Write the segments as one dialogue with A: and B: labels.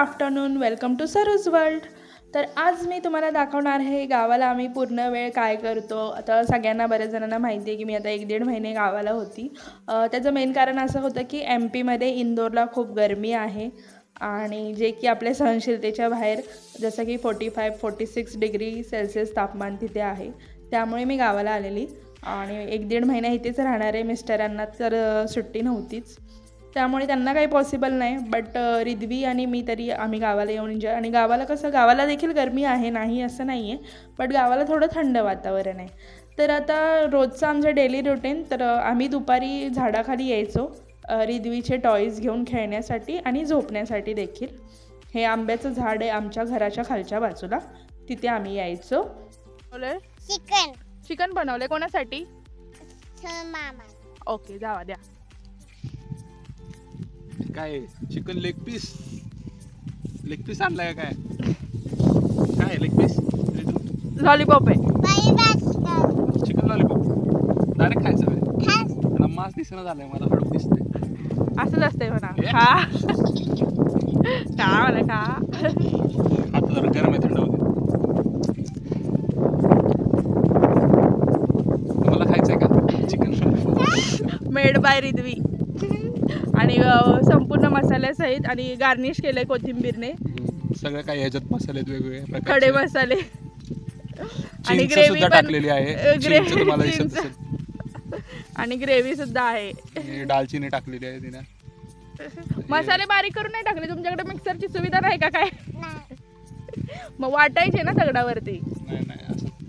A: Afternoon, welcome to सरूज world. तर आज मी तुम्हाला दाखवणार आहे गावाला आम्ही पूर्ण वेळ काय करतो। आता सगळ्यांना बऱ्याच जणांना माहिती आहे की मी आता 1-1.5 महिने गावाला होती। त्याचं मेन कारण असं होतं की MP मध्ये इंदोरला खूप गरमी आहे आणि जे की आपल्या सहनशीलतेच्या बाहेर, जसं की 45-46 डिग्री सेल्सिअस तापमान तिथे आहे। त्यामुळे मी गावाला आलेली आणि 1-1.5 महिना इथेच राहणार आहे। मिस्टरांना तर सुट्टी नव्हतीच, त्यामुळे त्यांना काही पॉसिबल नाही, बट रिद्वी आणि मी तरी आम्ही गावाला येऊन एन्जॉय। आणि गावाला कसं, गावाला देखील गरमी आहे, नाही असं नाही आहे, बट गावाला थोडं थंड वातावरण आहे। तर आता रोजचं आमचं डेली रुटीन, तर आम्ही दुपारी झाडाखाली यायचो रिद्वीचे टॉईज घेऊन खेळण्यासाठी आणि झोपण्यासाठी देखील। हे आंब्याचं झाड आहे आमच्या घराच्या खालच्या बाजूला, तिथे आम्ही यायचो। चिकन बनवले कोणासाठी?
B: मामा।
A: ओके, जावा द्या।
C: काय चिकन लेग पीस आणलाय काय? काय लेग पीस?
A: लॉलीपॉप आहे,
C: चिकन लॉलीपॉप डायरेक्ट खायचं काय? त्याला मांस दिसणं झालंय, मला हडूप दिसतंय।
A: असंच असतंय म्हणा, खा खा मला खा।
C: आता जरा गरम आहे, थंड होते। तुम्हाला खायचंय का chicken lollipop?
A: Made by Riddhi आणि संपूर्ण मसाल्यासहित आणि गार्निश केलंय कोथिंबीरने।
C: सगळं काही ह्याच्यात मसाले वेगवेगळे
A: खडे मसाले आणि ग्रेव्ही
C: टाकलेली आहे, तुम्हाला दिसत असेल,
A: आणि ग्रेव्ही सुद्धा आहे।
C: दालचिनी टाकलेली आहे तिने।
A: मसाले बारीक करून नाही टाकले, तुमच्याकडे मिक्सरची सुविधा नाही का काय? मग वाटायचे ना दगडावरती?
C: नाही नाही,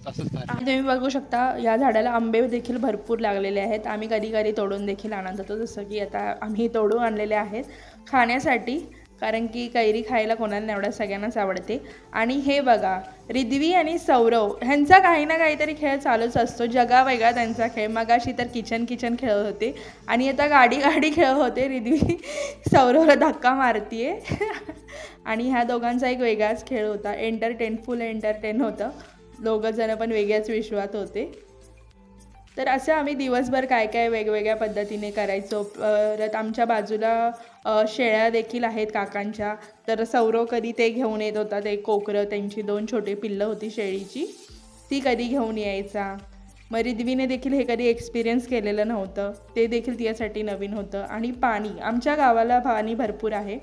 C: असंच
A: तुम्ही बघू शकता या झाडाला आंबे देखील भरपूर लागलेले आहेत। आम्ही कधी कधी तोडून देखील आणत होतो, जसं की आता आम्ही तोडून आणलेले आहेत खाण्यासाठी, कारण की कैरी खायला कोणाला नाही आवडत, सगळ्यांनाच आवडते। आणि हे बघा, रिद्वी आणि सौरव ह्यांचा काही ना काहीतरी खेळ चालूच असतो, जगा वेगळा त्यांचा खेळ। मगाशी तर किचन खेळत होते आणि आता गाडी खेळत होते। रिद्वी सौरवला धक्का मारतीये आणि ह्या दोघांचा एक वेगळाच खेळ होता, फुल एंटरटेन होतं। दोघं जण पण वेगळ्याच विश्वात होते। तर असं आम्ही दिवसभर काय काय वेगवेगळ्या पद्धतीने करायचो। परत आमच्या बाजूला शेळ्या देखील आहेत काकांच्या, तर सौरव कधी ते घेऊन येत होता, ते कोकरं, त्यांची 2 छोटे पिल्लं होती शेळीची, ती कधी घेऊन यायचा। मग रिद्वीने देखील हे कधी एक्सपिरियन्स केलेलं नव्हतं, ते देखील तिच्यासाठी नवीन होतं। आणि पाणी, आमच्या गावाला पाणी भरपूर आहे।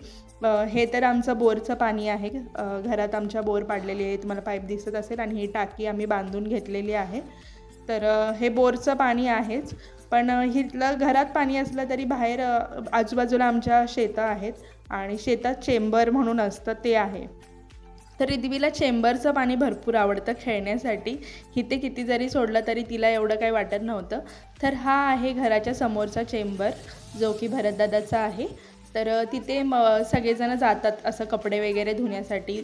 A: हे तर आमचं बोरचं पाणी आहे, घरात आमच्या बोर पाडलेली आहे, तुम्हाला पाईप दिसत असेल, आणि ही टाकी आम्ही बांधून घेतलेली आहे। तर हे बोरचं पाणी आहेच, पण इथलं घरात पाणी असलं तरी बाहेर आजूबाजूला आमच्या शेतं आहेत आणि शेतात चेंबर म्हणून असतं ते आहे। तर रिद्वीला चेंबरचं पाणी भरपूर आवडतं खेळण्यासाठी, इथे किती जरी सोडलं तरी तिला एवढं काही वाटत नव्हतं। तर हा आहे घराच्या समोरचा चेंबर, जो की भरतदादाचा आहे। तर तिथे सगळेजण जातात असं कपडे वगैरे धुण्यासाठी,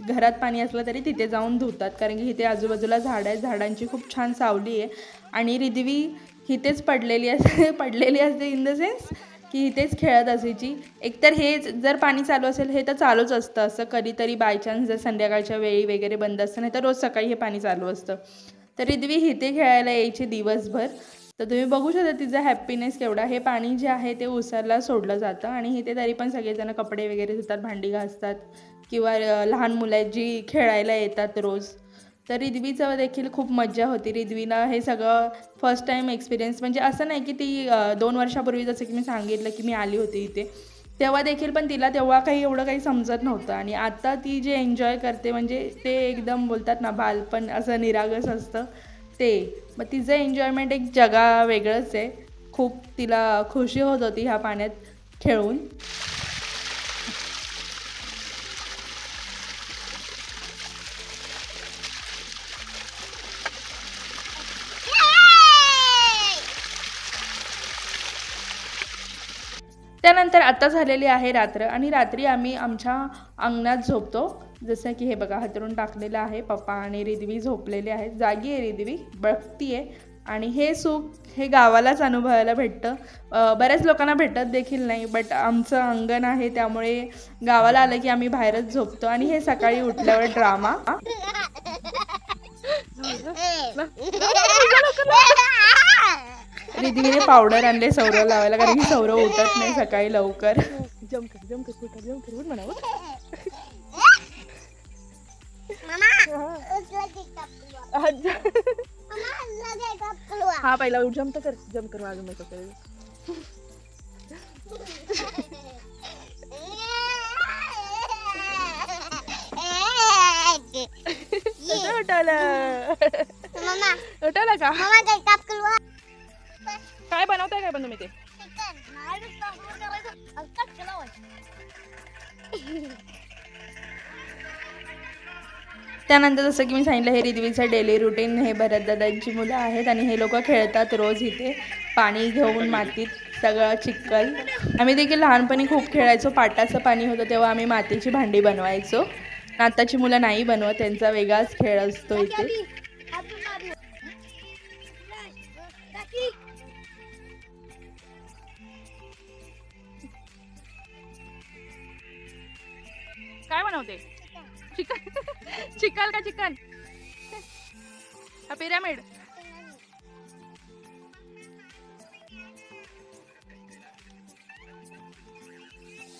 A: घरात पाणी असलं तरी तिथे जाऊन धुतात, कारण की इथे आजूबाजूला झाडं आहेत, झाडांची खूप छान सावली आहे। आणि रिद्वी इथेच पडलेली असते इन द सेन्स की इथेच खेळत असायची। एकतर हे जर पाणी चालू असेल, हे तर चालूच असतं, असं कधीतरी बायचान्स जर संध्याकाळच्या वेळी वगैरे बंद असतं, नाही तर रोज सकाळी हे पाणी चालू असतं। तर रिद्वी इथे खेळायला यायची दिवसभर। तर तुम्ही बघू शकता तिचा हॅप्पीनेस केवढा। हे पाणी जे आहे ते उसाला सोडलं जातं आणि इथे तरी पण सगळेजण कपडे वगैरे धुतात, भांडी घासतात, किंवा लहान मुलं जी खेळायला येतात रोज। तर रिद्वीचं देखील खूप मज्जा होती। रिद्वीला हे सगळं फर्स्ट टाईम एक्सपिरियन्स, म्हणजे असं नाही की ती 2 वर्षापूर्वी, जसं की मी सांगितलं की मी आली होती इथे, तेव्हा देखील पण तिला तेव्हा काही एवढं काही समजत नव्हतं। आणि आता ती जे एन्जॉय करते, म्हणजे ते एकदम बोलतात ना, बालपण असं निरागस असतं ते। मग तिचं एन्जॉयमेंट एक जगा वेगळंच आहे, खूप तिला खुशी होत होती ह्या पाण्यात खेळून। त्यानंतर आता झालेली आहे रात्र, आणि रात्री आम्ही आमच्या अंगणात झोपतो, जसं की हे बघा हातरून टाकलेलं आहे। पप्पा आणि रिद्वी झोपलेले आहेत, जागी आहे रिद्वी, बघती आहे। आणि हे सुख हे गावालाच अनुभवायला भेटतं, बऱ्याच लोकांना भेटत देखील नाही, बट आमचं अंगण आहे त्यामुळे गावाला आलं की आम्ही बाहेरच झोपतो। आणि हे सकाळी उठल्यावर ड्रामा, रिद्वीने पावडर आणले सौरव लावायला, कारण की सौरव उठत नाही सकाळी लवकर। जमकर म्हणावं हा पहिला जम्प कर अजून मी कर. उठवलं का? काय बनवताय काय पण तुम्ही ते? त्यानंतर जसं की मी सांगितलं हे रिद्वीचं डेली रुटीन. हे भरत दादांची मुलं आहेत आणि हे लोक खेळतात रोज इथे पाणी घेऊन मातीत सगळं चिखल. आम्ही देखील लहानपणी खूप खेळायचो. पाटाचं पाणी होतं तेव्हा आम्ही मातीची भांडी बनवायचो. आताची मुलं नाही बनवत, त्यांचा वेगळाच खेळ असतो इथे. काय बनवते? चिकन. चिकन का चिकन? पिरामिड.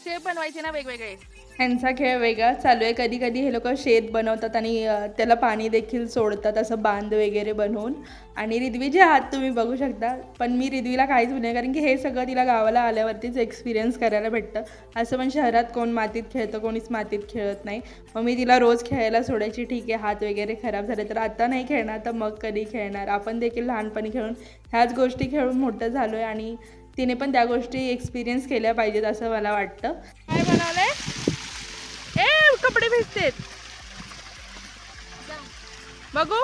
A: शेप बनवायचे ना वेगवेगळे. ह्यांचा खेळ वेगळा चालू आहे. कधी कधी हे लोक शेत बनवतात आणि त्याला पाणी देखील सोडतात असं बांध वगैरे बनवून. आणि रिद्वीचे हात तुम्ही बघू शकता. पण मी रिद्वीला काहीच बोलले कारण की हे सगळं तिला गावाला आल्यावरतीच एक्सपिरियन्स करायला भेटतं. असं पण शहरात कोण मातीत खेळतं, कोणीच मातीत खेळत नाही. मग मी तिला रोज खेळायला सोडायची. ठीक आहे हात वगैरे खराब झाले तर आता नाही खेळणार तर मग कधी खेळणार. आपण देखील लहानपणी खेळून ह्याच गोष्टी खेळून मोठं झालो आहे आणि तिने पण त्या गोष्टी एक्सपिरियन्स केल्या पाहिजेत असं मला वाटतं. काय बनवलंय? कपडे भिजतेत बघू.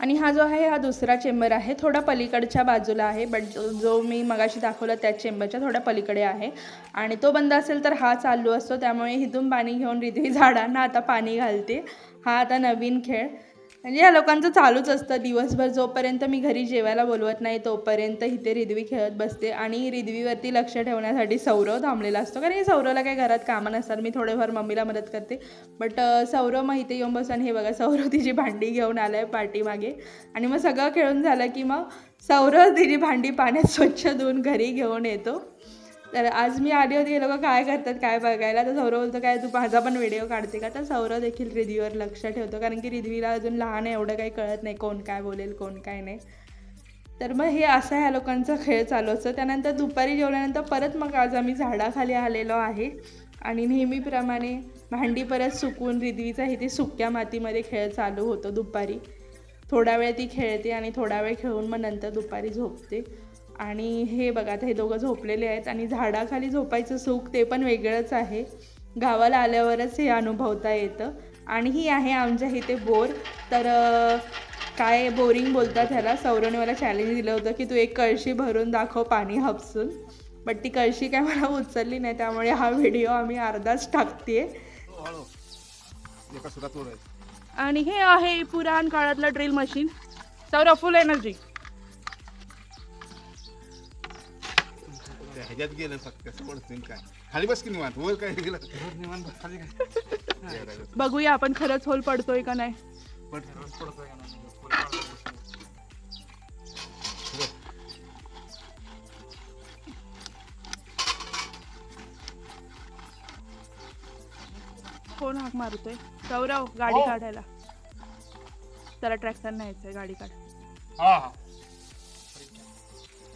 A: आणि हा जो आहे हा दुसरा चेंबर आहे. थोडा पलीकडच्या बाजूला आहे. बट जो मी मगाशी दाखवला त्या चेंबरच्या थोड्या पलीकडे आहे. आणि तो बंद असेल तर हा चालू असतो. त्यामुळे इथून पाणी घेऊन रिद्वी झाडांना आता पाणी घालते. हा आता नवीन खेळ. म्हणजे ह्या लोकांचं चालूच असतं दिवसभर. जोपर्यंत मी घरी जेवायला बोलवत नाही तोपर्यंत इथे रिद्वी खेळत बसते. आणि रिद्वीवरती लक्ष ठेवण्यासाठी सौरव थांबलेला असतो. कारण हे सौरवला काही घरात कामं नसतात. मी थोडेफार मम्मीला मदत करते. बट सौरव मग इथे येऊन बसतो. आणि हे बघा सौरव तिची भांडी घेऊन आला आहे पाठीमागे. आणि मग सगळं खेळून झालं की मग सौरव तिची भांडी पाण्यात स्वच्छ धुवून घरी घेऊन येतो. तर आज मी आली होती हे लोक काय करतात काय बघायला. तर सौरव बोलतो काय तू माझा पण व्हिडिओ काढते का. तर सौरव देखील रिद्वीवर लक्ष ठेवतो कारण की रिद्वीला अजून लहान आहे, एवढं काही कळत नाही कोण काय बोलेल कोण काय नाही. तर मग हे असा ह्या लोकांचा खेळ चालू असतो. त्यानंतर दुपारी जेवल्यानंतर परत मग आज आम्ही झाडाखाली आलेलो आहे. आणि नेहमीप्रमाणे भांडी परत सुकून रिद्वीचा इथे सुक्या मातीमध्ये खेळ चालू होतो दुपारी. थोडा वेळ ती खेळते आणि थोडा वेळ खेळून मग नंतर दुपारी झोपते. आणि हे बघा आता हे दोघं झोपलेले आहेत. आणि झाडाखाली झोपायचं सुख ते पण वेगळंच आहे. गावाला आल्यावरच हे अनुभवता येतं. आणि ही आहे आमच्या इथे बोर. तर काय बोरिंग बोलतात ह्याला. सौरवने मला चॅलेंज दिलं होतं की तू एक कळशी भरून दाखव पाणी हापसून. बट ती कळशी काय मला उचलली नाही. त्यामुळे हा व्हिडिओ आम्ही अर्धाच टाकते. आणि हे आहे पुराण काळातलं drill machine. Saurav full energy.
D: ह्याच्यात गेलं फक्त पडतील काय खाली बस की निवांत वर काय गेलं निवांत खाली काय
A: बघूया आपण खरंच होल पडतोय का नाही. कोण हाक मारतोय? सौरव गाडी काढायला. त्याला ट्रॅक्टर न्यायचंय गाडी काढ.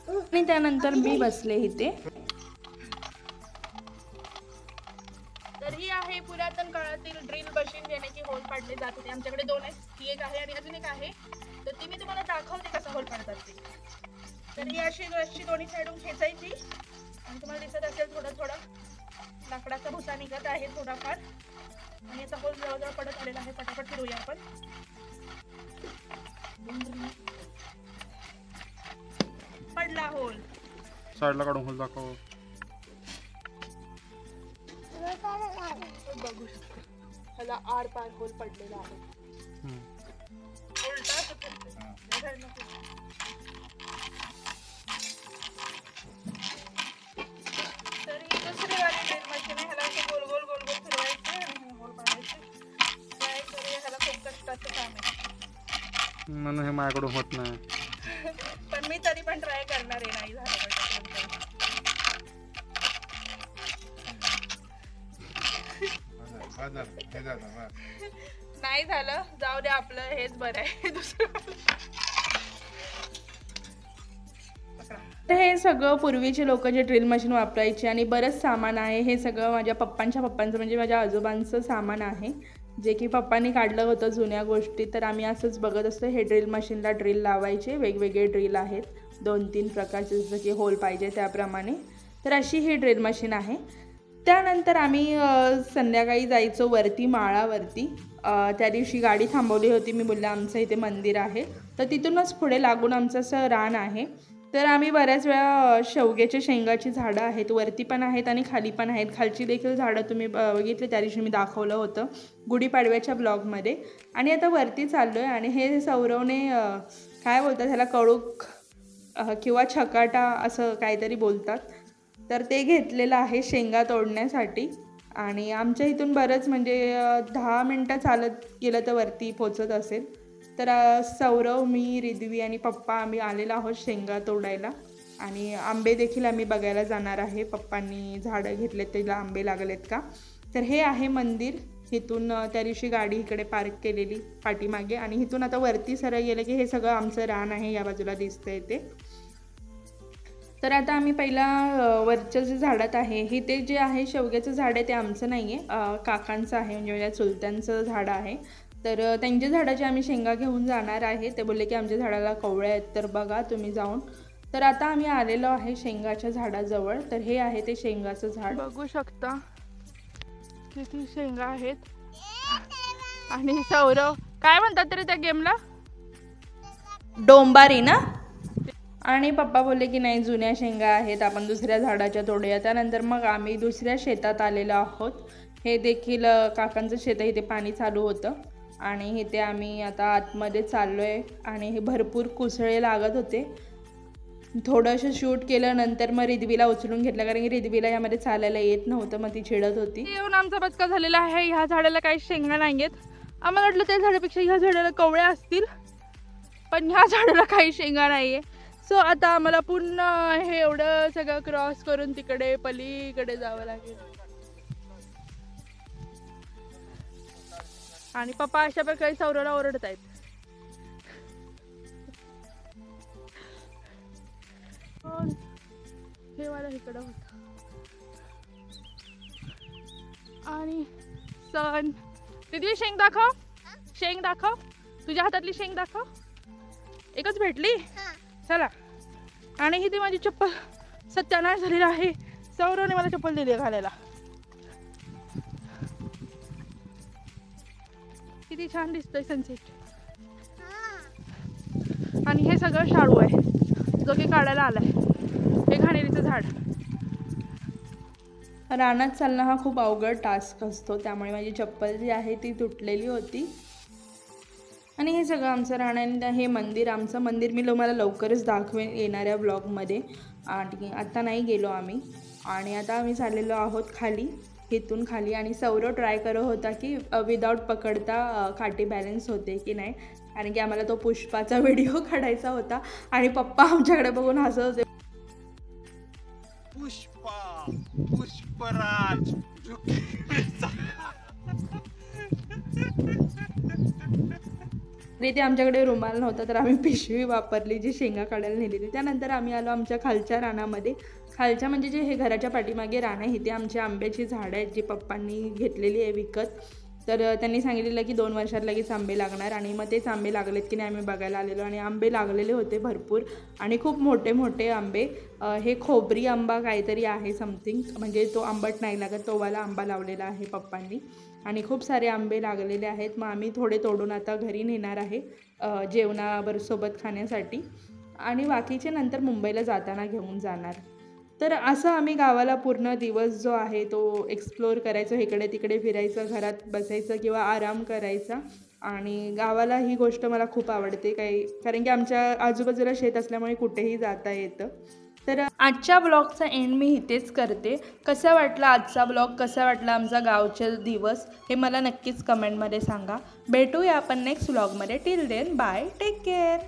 A: आणि त्यानंतर मी बसले इथे. तर ही आहे पुरातन काळातील ड्रिल मशीन ज्याने होल पाडले जात होते. आमच्याकडे दोन आहेत. ही एक आहे आणि अजून एक आहे. तर ती मी तुम्हाला दाखवते कसं होल पाडतात ते. तर ही अशी दोन्ही साईडून खेचायची आणि तुम्हाला दिसत असेल थोडं थोडं लाकडाचा भुसा निघत आहे थोडाफार. आणि याचा होल जवळजवळ पडत आलेला आहे. पटापट फिरूया आपण. पडला होल.
C: साईडला काढून होल दाखव.
A: बघू शकतो ह्याला आर पार होल पडलेला आहे. तर ही दुसरी वाली ड्रिल मशीन आहे. ह्याला असं गोल गोल गोल गोल फिरवायचे आणि होल पाडायचे. ट्राय करूया. ह्याला खूप कष्टाचं काम आहे
C: म्हणून हे माझ्याकडून होत नाही.
A: पण मी तरी पण ट्राय करणार आहे. नाही झालं
D: हे झालं
A: नाही झालं, जाऊ दे, आपलं हेच बरं आहे. दुसरं हे सगळं पूर्वीचे लोक जे ड्रिल मशीन वापरायचे आणि बरंच सामान आहे. हे सगळं माझ्या पप्पांचं म्हणजे माझ्या आजोबांचं सामान आहे, जे की पप्पांनी काढलं होतं जुन्या गोष्टी. तर आम्ही असंच बघत असतो. हे ड्रिल मशीनला ड्रिल लावायचे, वेगवेगळे ड्रिल आहेत 2-3 प्रकारचे, जसं की होल पाहिजे त्याप्रमाणे. तर अशी ही ड्रिल मशीन आहे. त्यानंतर आम्ही संध्याकाळी जायचो वरती माळावरती. त्या दिवशी गाडी थांबवली होती. मी बोलले आमचं इथे मंदिर आहे, तर तिथूनच पुढे लागून आमचं असं रान आहे. तर आम्ही बऱ्याच वेळा शेवग्याच्या शेंगाची झाडं आहेत, वरती पण आहेत आणि खाली पण आहेत. खालची देखील झाडं तुम्ही बघितले, त्या दिवशी मी दाखवलं होतं गुढीपाडव्याच्या ब्लॉगमध्ये. आणि आता वरती चाललो आहे. आणि हे सौरवने काय बोलतात ह्याला, कळूक किंवा छकाटा असं काहीतरी बोलतात, तर ते घेतलेलं आहे शेंगा तोडण्यासाठी. आणि आमच्या इथून बरंच म्हणजे 10 मिनटं चालत गेलं तर वरती पोचत असेल. तर सौरव, मी, रिद्वी आणि पप्पा आम्ही आलेलो आहोत शेंगा तोडायला. आणि आंबे देखील आम्ही बघायला जाणार आहे. पप्पांनी झाडं घेतलेत, त्याला आंबे लागलेत का. तर हे आहे मंदिर. इथून त्या दिवशी गाडी इकडे पार्क केलेली पाठीमागे. आणि इथून आता वरती सरळ गेलं की हे सगळं आमचं रान आहे, या बाजूला दिसतंय ते. तर आता आम्ही पहिला वरच्या जे झाडात आहे, हे ते जे आहे शेवग्याचं झाड आहे ते आमचं नाही आहे, काकांचं आहे, म्हणजे माझ्या चुलत्यांचं झाड आहे. तर त्यांच्या झाडाचे आम्ही शेंगा घेऊन जाणार आहे. ते बोलले की आमच्या झाडाला कवळ्या आहेत, तर बघा तुम्ही जाऊन. तर आता आम्ही आलेलो आहे शेंगाच्या झाडाजवळ. तर हे आहे ते शेंगाचं झाड, बघू शकता किती शेंगा आहेत. आणि सौरव काय म्हणतात तरी त्या गेमला, डोंबारी ना. आणि पप्पा बोलले की नाही, जुन्या शेंगा आहेत, आपण दुसऱ्या झाडाच्या तोडूया. त्यानंतर मग आम्ही दुसऱ्या शेतात आलेलो आहोत. हे देखील काकांचं शेत आहे, इथे पाणी चालू होतं. आणि इथे आम्ही आता आतमध्ये चाललो आहे. आणि हे भरपूर कुसळे लागत होते. थोडंसं शूट केलं, नंतर मग रिद्वीला उचलून घेतलं, कारण की रिद्वीला यामध्ये चालायला येत नव्हतं, मग ती चिडत होती. येऊन आमचा बचका झालेला आहे. ह्या झाडाला काही शेंगा नाही आहेत. आम्हाला वाटलं त्या झाडापेक्षा ह्या झाडाला कवळ्या असतील, पण ह्या झाडाला काही शेंगा नाही आहे. सो आता आम्हाला पुन्हा हे एवढं सगळं क्रॉस करून तिकडे पलीकडे जावं लागेल. आणि पप्पा अशा प्रकारे सौरवला ओरडत आहेत. हे मला इकडं होतं. आणि सण तिथे शेंग दाखव, शेंग दाखव, तुझ्या हातातली शेंग दाखव. एकच भेटली, चला. आणि ही ती माझी चप्पल सत्यानाश झालेला आहे. सौरवने मला चप्पल दिली आहे घालायला. किती छान दिसतोय सनसेट. आणि हे सगळं शाळू आहे, जो की काढायला आलाय. हे घाणेरीचं झाड. रानात चालणं हा खूप अवघड टास्क असतो, त्यामुळे माझी चप्पल जी आहे ती तुटलेली होती. आणि हे सगळं आमचं रान आहे. हे मंदिर, आमचं मंदिर मी मला लवकरच दाखवेन येणाऱ्या ब्लॉगमध्ये. आणि आता नाही गेलो आम्ही. आणि आता आम्ही चाललेलो आहोत खाली, इथून खाली. आणि सौरव ट्राय करत होता की विदाऊट पकडता काठी बॅलन्स होते की नाही, कारण की आम्हाला तो पुष्पाचा व्हिडिओ काढायचा होता. आणि पप्पा आमच्याकडे बघून हसत होते.
D: पुष्पा, पुष्पराज.
A: ते आमच्याकडे रुमाल नव्हता, तर आम्ही पिशवी वापरली जी शेंगा काढायला नेलेली. त्यानंतर आम्ही आलो आमच्या खालच्या रानामध्ये. खालच्या म्हणजे जे हे घराच्या पाठीमागे रान आहे, इथे आमची आंब्याची झाडं आहेत जी पप्पांनी घेतलेली आहे विकत. तर त्यांनी सांगितलेलं की 2 वर्षात लगेच आंबे लागणार. आणि मग तेच आंबे लागलेत की नाही आम्ही बघायला आलेलो. आणि आंबे लागलेले होते भरपूर, आणि खूप मोठे मोठे आंबे. हे खोबरी आंबा काहीतरी आहे समथिंग, म्हणजे तो आंबट नाही लागत, तो वाला आंबा लावलेला आहे पप्पांनी. आणि खूप सारे आंबे लागलेले आहेत. मग आम्ही थोडे तोडून आता घरी नेणार आहे जेवणाबरोबर सोबत खाण्यासाठी. आणि बाकीचे नंतर मुंबईला जाताना घेऊन जाणार. तर असं आम्ही गावाला पूर्ण दिवस जो आहे तो एक्सप्लोअर करायचो, इकडे तिकडे फिरायचं, घरात बसायचं किंवा आराम करायचा. आणि गावाला ही गोष्ट मला खूप आवडते कारण की आमच्या आजूबाजूला शेत असल्यामुळे कुठेही जाता येतं. तर आजच्या ब्लॉगचा एंड मी इथेच करते. कसा वाटला आजचा ब्लॉग, कसा वाटला आमचा गावचे दिवस, हे मला नक्कीच कमेंटमध्ये सांगा. भेटूया आपण नेक्स्ट ब्लॉगमध्ये. Till then bye, take care.